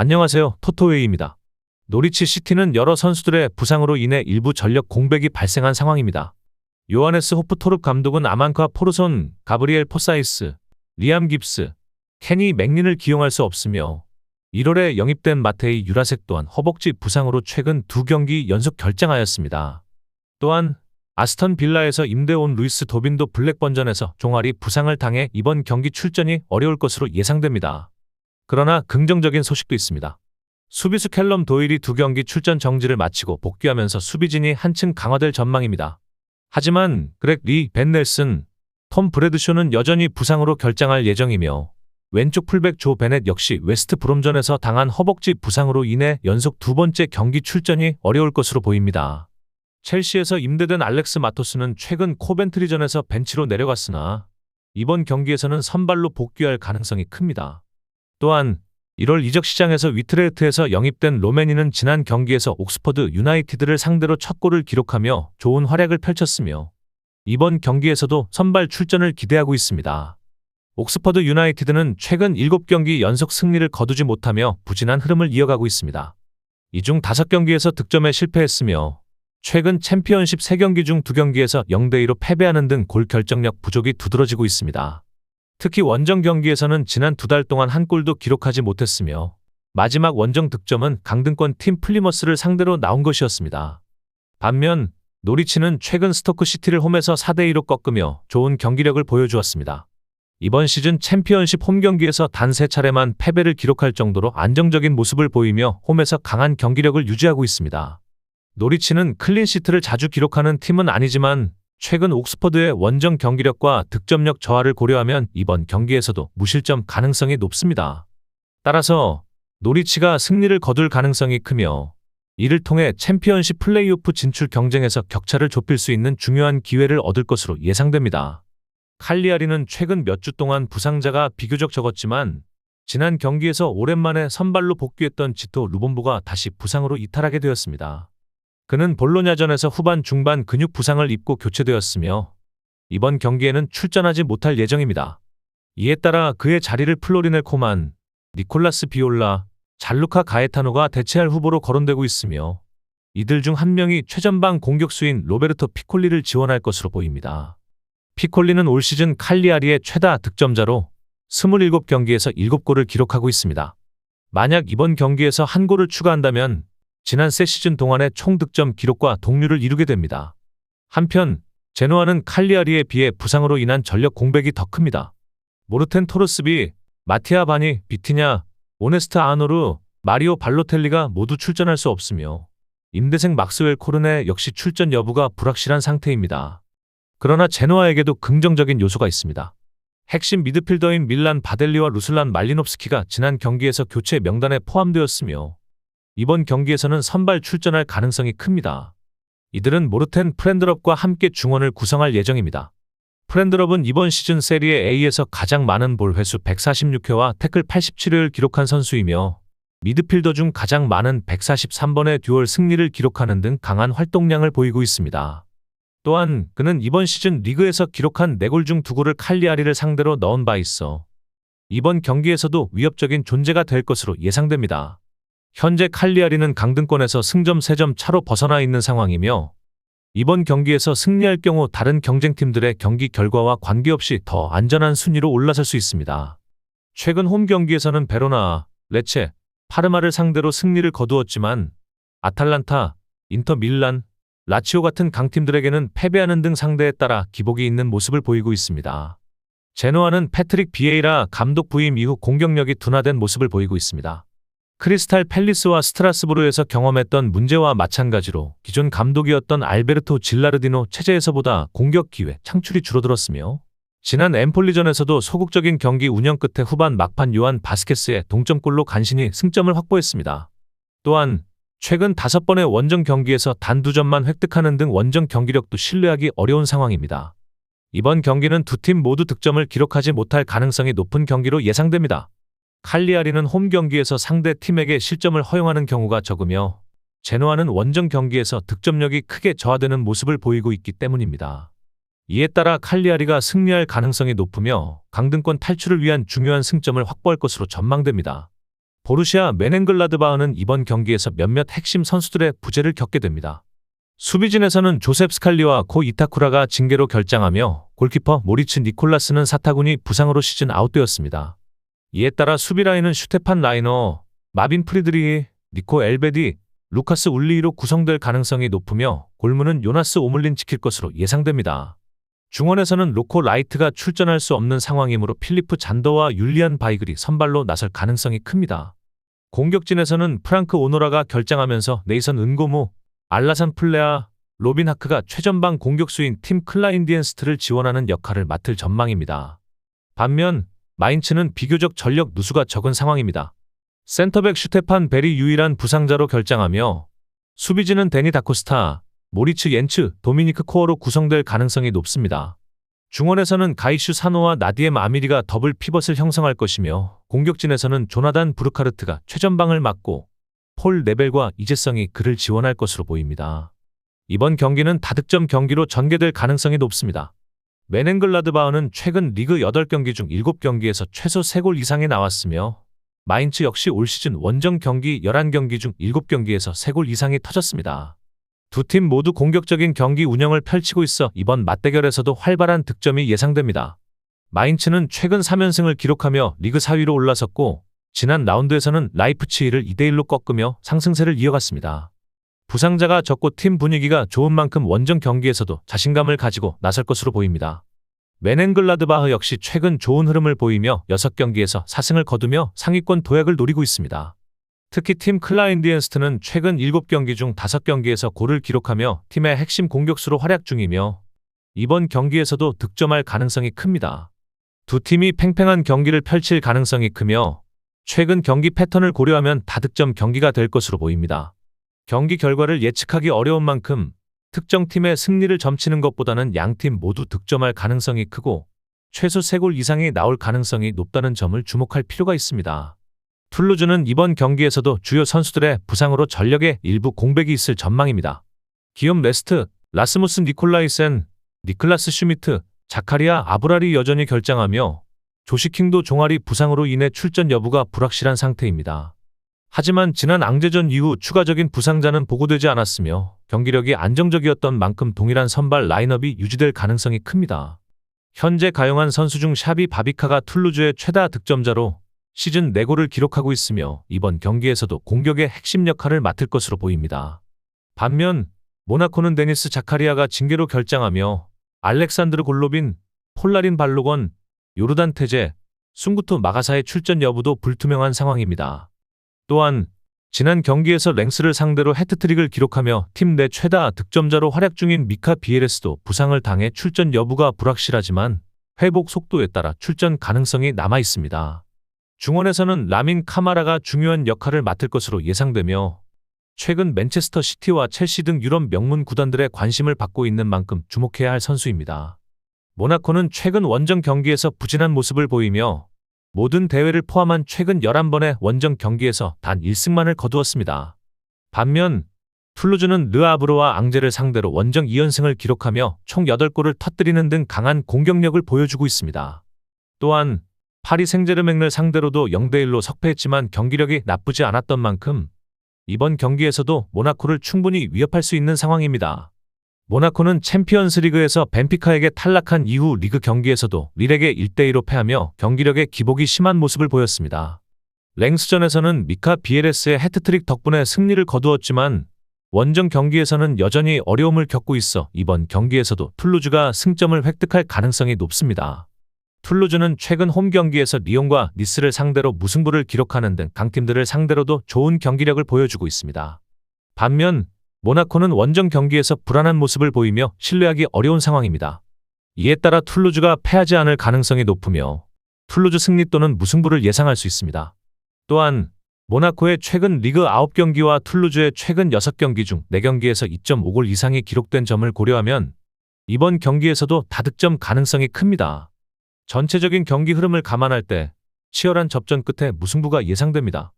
안녕하세요. 토토웨이입니다. 노리치 시티는 여러 선수들의 부상으로 인해 일부 전력 공백이 발생한 상황입니다. 요하네스 호프토르프 감독은 아만카 포르손, 가브리엘 포사이스, 리암 깁스, 케니 맥린을 기용할 수 없으며 1월에 영입된 마테이 유라색 또한 허벅지 부상으로 최근 2경기 연속 결장하였습니다. 또한 아스턴 빌라에서 임대온 루이스 도빈도 블랙번전에서 종아리 부상을 당해 이번 경기 출전이 어려울 것으로 예상됩니다. 그러나 긍정적인 소식도 있습니다. 수비수 캘럼 도일이 2경기 출전 정지를 마치고 복귀하면서 수비진이 한층 강화될 전망입니다. 하지만 그렉 리, 벤 넬슨, 톰 브래드쇼는 여전히 부상으로 결장할 예정이며 왼쪽 풀백 조 베넷 역시 웨스트 브롬전에서 당한 허벅지 부상으로 인해 연속 2번째 경기 출전이 어려울 것으로 보입니다. 첼시에서 임대된 알렉스 마토스는 최근 코벤트리전에서 벤치로 내려갔으나 이번 경기에서는 선발로 복귀할 가능성이 큽니다. 또한 1월 이적 시장에서 위트레흐트에서 영입된 로메니는 지난 경기에서 옥스퍼드 유나이티드를 상대로 첫 골을 기록하며 좋은 활약을 펼쳤으며 이번 경기에서도 선발 출전을 기대하고 있습니다. 옥스퍼드 유나이티드는 최근 7경기 연속 승리를 거두지 못하며 부진한 흐름을 이어가고 있습니다. 이 중 5경기에서 득점에 실패했으며 최근 챔피언십 3경기 중 2경기에서 0대2로 패배하는 등 골 결정력 부족이 두드러지고 있습니다. 특히 원정 경기에서는 지난 2달 동안 한 골도 기록하지 못했으며 마지막 원정 득점은 강등권 팀 플리머스를 상대로 나온 것이었습니다. 반면 노리치는 최근 스토크 시티를 홈에서 4대2로 꺾으며 좋은 경기력을 보여주었습니다. 이번 시즌 챔피언십 홈 경기에서 단 3차례만 패배를 기록할 정도로 안정적인 모습을 보이며 홈에서 강한 경기력을 유지하고 있습니다. 노리치는 클린시트를 자주 기록하는 팀은 아니지만 최근 옥스퍼드의 원정 경기력과 득점력 저하를 고려하면 이번 경기에서도 무실점 가능성이 높습니다. 따라서 노리치가 승리를 거둘 가능성이 크며 이를 통해 챔피언십 플레이오프 진출 경쟁에서 격차를 좁힐 수 있는 중요한 기회를 얻을 것으로 예상됩니다. 칼리아리는 최근 몇 주 동안 부상자가 비교적 적었지만 지난 경기에서 오랜만에 선발로 복귀했던 지토 루본보가 다시 부상으로 이탈하게 되었습니다. 그는 볼로냐전에서 후반 중반 근육 부상을 입고 교체되었으며 이번 경기에는 출전하지 못할 예정입니다. 이에 따라 그의 자리를 플로리넬 코만, 니콜라스 비올라, 잘루카 가에타노가 대체할 후보로 거론되고 있으며 이들 중 한 명이 최전방 공격수인 로베르토 피콜리를 지원할 것으로 보입니다. 피콜리는 올 시즌 칼리아리의 최다 득점자로 27경기에서 7골을 기록하고 있습니다. 만약 이번 경기에서 한 골을 추가한다면 지난 새 시즌 동안의 총 득점 기록과 동률을 이루게 됩니다. 한편 제노아는 칼리아리에 비해 부상으로 인한 전력 공백이 더 큽니다. 모르텐 토르스비, 마티아 바니, 비티냐, 오네스트 아노르, 마리오 발로텔리가 모두 출전할 수 없으며 임대생 막스웰 코르네 역시 출전 여부가 불확실한 상태입니다. 그러나 제노아에게도 긍정적인 요소가 있습니다. 핵심 미드필더인 밀란 바델리와 루슬란 말리노프스키가 지난 경기에서 교체 명단에 포함되었으며 이번 경기에서는 선발 출전할 가능성이 큽니다. 이들은 모르텐 프렌드럽과 함께 중원을 구성할 예정입니다. 프렌드럽은 이번 시즌 세리에 A에서 가장 많은 볼 횟수 146회와 태클 87회를 기록한 선수이며 미드필더 중 가장 많은 143번의 듀얼 승리를 기록하는 등 강한 활동량을 보이고 있습니다. 또한 그는 이번 시즌 리그에서 기록한 4골 중 2골을 칼리아리를 상대로 넣은 바 있어 이번 경기에서도 위협적인 존재가 될 것으로 예상됩니다. 현재 칼리아리는 강등권에서 승점 3점 차로 벗어나 있는 상황이며 이번 경기에서 승리할 경우 다른 경쟁팀들의 경기 결과와 관계없이 더 안전한 순위로 올라설 수 있습니다. 최근 홈 경기에서는 베로나, 레체, 파르마를 상대로 승리를 거두었지만 아탈란타, 인터 밀란, 라치오 같은 강팀들에게는 패배하는 등 상대에 따라 기복이 있는 모습을 보이고 있습니다. 제노아는 패트릭 비에이라 감독 부임 이후 공격력이 둔화된 모습을 보이고 있습니다. 크리스탈 팰리스와 스트라스부르에서 경험했던 문제와 마찬가지로 기존 감독이었던 알베르토 질라르디노 체제에서보다 공격 기회 창출이 줄어들었으며 지난 엠폴리전에서도 소극적인 경기 운영 끝에 후반 막판 요한 바스케스의 동점골로 간신히 승점을 확보했습니다. 또한 최근 5번의 원정 경기에서 단 2점만 획득하는 등 원정 경기력도 신뢰하기 어려운 상황입니다. 이번 경기는 두 팀 모두 득점을 기록하지 못할 가능성이 높은 경기로 예상됩니다. 칼리아리는 홈 경기에서 상대 팀에게 실점을 허용하는 경우가 적으며 제노아는 원정 경기에서 득점력이 크게 저하되는 모습을 보이고 있기 때문입니다. 이에 따라 칼리아리가 승리할 가능성이 높으며 강등권 탈출을 위한 중요한 승점을 확보할 것으로 전망됩니다. 보루시아 메넨글라드바흐는 이번 경기에서 몇몇 핵심 선수들의 부재를 겪게 됩니다. 수비진에서는 조셉 스칼리와 코 이타쿠라가 징계로 결장하며 골키퍼 모리츠 니콜라스는 사타구니 부상으로 시즌 아웃되었습니다. 이에 따라 수비 라인은 슈테판 라이너, 마빈 프리드리히, 니코 엘베디, 루카스 울리히로 구성될 가능성이 높으며 골문은 요나스 오물린 지킬 것으로 예상됩니다. 중원에서는 로코 라이트가 출전할 수 없는 상황이므로 필리프 잔더와 율리안 바이글이 선발로 나설 가능성이 큽니다. 공격진에서는 프랑크 오노라가 결장하면서 네이선 은고무, 알라산 플레아, 로빈 하크가 최전방 공격수인 팀 클라인디엔스트를 지원하는 역할을 맡을 전망입니다. 반면 마인츠는 비교적 전력 누수가 적은 상황입니다. 센터백 슈테판 벨이 유일한 부상자로 결장하며 수비진은 데니 다코스타, 모리츠 옌츠, 도미니크 코어로 구성될 가능성이 높습니다. 중원에서는 가이슈 사노와 나디엠 아미리가 더블 피벗을 형성할 것이며 공격진에서는 조나단 부르카르트가 최전방을 맡고 폴 네벨과 이재성이 그를 지원할 것으로 보입니다. 이번 경기는 다득점 경기로 전개될 가능성이 높습니다. 메넨글라드바흐는 최근 리그 8경기 중 7경기에서 최소 3골 이상이 나왔으며 마인츠 역시 올 시즌 원정 경기 11경기 중 7경기에서 3골 이상이 터졌습니다. 두 팀 모두 공격적인 경기 운영을 펼치고 있어 이번 맞대결에서도 활발한 득점이 예상됩니다. 마인츠는 최근 3연승을 기록하며 리그 4위로 올라섰고 지난 라운드에서는 라이프치히를 2대1로 꺾으며 상승세를 이어갔습니다. 부상자가 적고 팀 분위기가 좋은 만큼 원정 경기에서도 자신감을 가지고 나설 것으로 보입니다. 메넨글라드바흐 역시 최근 좋은 흐름을 보이며 6경기에서 4승을 거두며 상위권 도약을 노리고 있습니다. 특히 팀 클라인디엔스트는 최근 7경기 중 5경기에서 골을 기록하며 팀의 핵심 공격수로 활약 중이며 이번 경기에서도 득점할 가능성이 큽니다. 두 팀이 팽팽한 경기를 펼칠 가능성이 크며 최근 경기 패턴을 고려하면 다득점 경기가 될 것으로 보입니다. 경기 결과를 예측하기 어려운 만큼 특정 팀의 승리를 점치는 것보다는 양팀 모두 득점할 가능성이 크고 최소 3골 이상이 나올 가능성이 높다는 점을 주목할 필요가 있습니다. 툴루즈는 이번 경기에서도 주요 선수들의 부상으로 전력에 일부 공백이 있을 전망입니다. 기욤 레스트, 라스무스 니콜라이센, 니클라스 슈미트, 자카리아 아브랄이 여전히 결장하며 조시킹도 종아리 부상으로 인해 출전 여부가 불확실한 상태입니다. 하지만 지난 앙제전 이후 추가적인 부상자는 보고되지 않았으며 경기력이 안정적이었던 만큼 동일한 선발 라인업이 유지될 가능성이 큽니다. 현재 가용한 선수 중 샤비 바비카가 툴루즈의 최다 득점자로 시즌 4골을 기록하고 있으며 이번 경기에서도 공격의 핵심 역할을 맡을 것으로 보입니다. 반면 모나코는 데니스 자카리아가 징계로 결장하며 알렉산드르 골로빈, 폴라린 발로건, 요르단 테제, 숭구토 마가사의 출전 여부도 불투명한 상황입니다. 또한 지난 경기에서 랭스를 상대로 해트트릭을 기록하며 팀 내 최다 득점자로 활약 중인 미카 비에레스도 부상을 당해 출전 여부가 불확실하지만 회복 속도에 따라 출전 가능성이 남아 있습니다. 중원에서는 라민 카마라가 중요한 역할을 맡을 것으로 예상되며 최근 맨체스터 시티와 첼시 등 유럽 명문 구단들의 관심을 받고 있는 만큼 주목해야 할 선수입니다. 모나코는 최근 원정 경기에서 부진한 모습을 보이며 모든 대회를 포함한 최근 11번의 원정 경기에서 단 1승만을 거두었습니다. 반면 툴루즈는 르아브르와 앙제를 상대로 원정 2연승을 기록하며 총 8골을 터뜨리는 등 강한 공격력을 보여주고 있습니다. 또한 파리 생제르맹을 상대로도 0대1로 석패했지만 경기력이 나쁘지 않았던 만큼 이번 경기에서도 모나코를 충분히 위협할 수 있는 상황입니다. 모나코는 챔피언스 리그에서 벤피카에게 탈락한 이후 리그 경기에서도 릴에게 1대2로 패하며 경기력의 기복이 심한 모습을 보였습니다. 랭스전에서는 미카 비에레스의 해트트릭 덕분에 승리를 거두었지만 원정 경기에서는 여전히 어려움을 겪고 있어 이번 경기에서도 툴루즈가 승점을 획득할 가능성이 높습니다. 툴루즈는 최근 홈 경기에서 리옹과 니스를 상대로 무승부를 기록하는 등 강팀들을 상대로도 좋은 경기력을 보여주고 있습니다. 반면 모나코는 원정 경기에서 불안한 모습을 보이며 신뢰하기 어려운 상황입니다. 이에 따라 툴루즈가 패하지 않을 가능성이 높으며 툴루즈 승리 또는 무승부를 예상할 수 있습니다. 또한 모나코의 최근 리그 9경기와 툴루즈의 최근 6경기 중 4경기에서 2.5골 이상이 기록된 점을 고려하면 이번 경기에서도 다득점 가능성이 큽니다. 전체적인 경기 흐름을 감안할 때 치열한 접전 끝에 무승부가 예상됩니다.